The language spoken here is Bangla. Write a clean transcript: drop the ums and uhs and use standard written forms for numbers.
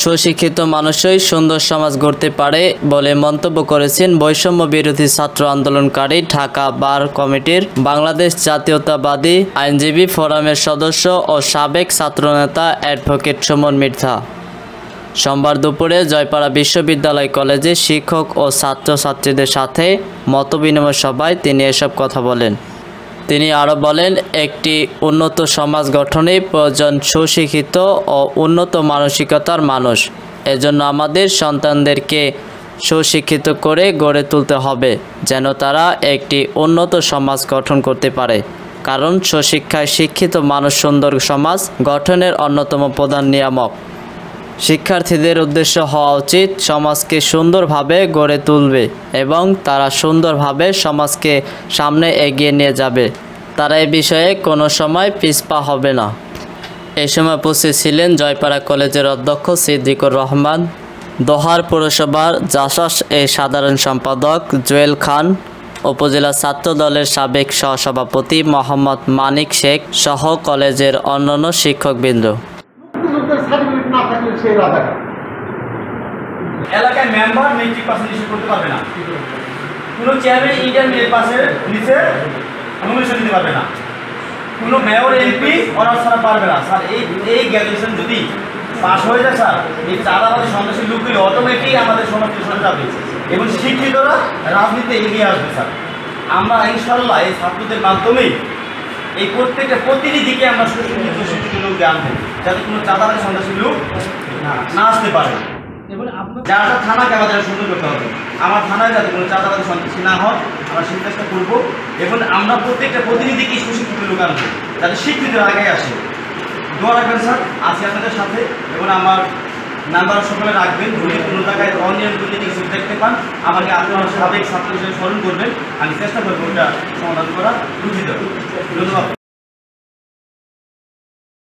সুশিক্ষিত মানুষই সুন্দর সমাজ গড়তে পারে বলে মন্তব্য করেছেন বৈষম্য বিরোধী ছাত্র আন্দোলনকারী ঢাকা বার কমিটির বাংলাদেশ জাতীয়তাবাদী আইনজীবী ফোরামের সদস্য ও সাবেক ছাত্রনেতা অ্যাডভোকেট সুমন মৃধা। সোমবার দুপুরে জয়পাড়া বিশ্ববিদ্যালয় কলেজে শিক্ষক ও ছাত্রছাত্রীদের সাথে মতবিনিময় সভায় তিনি এসব কথা বলেন। তিনি আরও বলেন, একটি উন্নত সমাজ গঠনে প্রয়োজন সুশিক্ষিত ও উন্নত মানসিকতার মানুষ। এজন্য আমাদের সন্তানদেরকে সুশিক্ষিত করে গড়ে তুলতে হবে, যেন তারা একটি উন্নত সমাজ গঠন করতে পারে। কারণ সুশিক্ষায় শিক্ষিত মানুষ সুন্দর সমাজ গঠনের অন্যতম প্রধান নিয়ামক। শিক্ষার্থীদের উদ্দেশ্য হওয়া উচিত সমাজকে সুন্দরভাবে গড়ে তুলবে এবং তারা সুন্দরভাবে সমাজকে সামনে এগিয়ে নিয়ে যাবে। তারা এ বিষয়ে কোনো সময় পিছপা হবে না। এ সময় উপস্থিত ছিলেন জয়পাড়া কলেজের অধ্যক্ষ সিদ্দিকুর রহমান, দোহার পৌরসভার জাসাস সাধারণ সম্পাদক জুয়েল খান, উপজেলা ছাত্র দলের সাবেক সহসভাপতি মোহাম্মদ মানিক শেখ সহ কলেজের অন্যান্য শিক্ষকবৃন্দ। এলাকায় মেম্বার মেট্রিক পাসের ইস্যু করতে পারবে না, কোনো চেয়ারম্যান ইন্টারমিডিয়েট পাসের নিচে নমিনেশন দিতে পারবে না, কোনো মেয়র এমপি অনার্স ছাড়া পারবে না। স্যার এই গ্র্যাজুয়েশন যদি পাস হয়ে যায় স্যার, এই চাঁদাবাদী সন্ত্রাসী লোকগুলি অটোমেটিক আমাদের সমাজ থেকে সরে যাবে এবং শিক্ষিতরা রাজনীতিতে এগিয়ে আসবে। স্যার আমরা ইনশাল্লাহ এই ছাত্রদের মাধ্যমেই এই প্রতিটি দিকে আমরা শিক্ষিত লোককে আনবো, যাতে কোনো চাঁদাবাদী সন্ত্রাসী লোক না আসতে পারে। যারা থানাকে আমাদের সুন্দর করতে হবে, আমার থানায় যাতে কোনো চাঁদাবাদী সন্ত্রাসী না হয় আমরা সেই চেষ্টা করবো এবং আমরা প্রত্যেকটা প্রতিনিধিকে সুশিক্ষিত লোক আনবো, যাতে শিক্ষিতের আগে আসে। দোয়া রাখবেন স্যার, আছি আপনাদের সাথে এবং আমার নাম্বার সকলে রাখবেন। যদি কোনো জায়গায় অনিয়ম দুর্নীতি কিছু দেখতে পান আমাকে আপনার সাবেক ছাত্র হিসেবে স্মরণ করবেন, আমি চেষ্টা করবো ওটা সমাধান করা। দুঃখিত, ধন্যবাদ।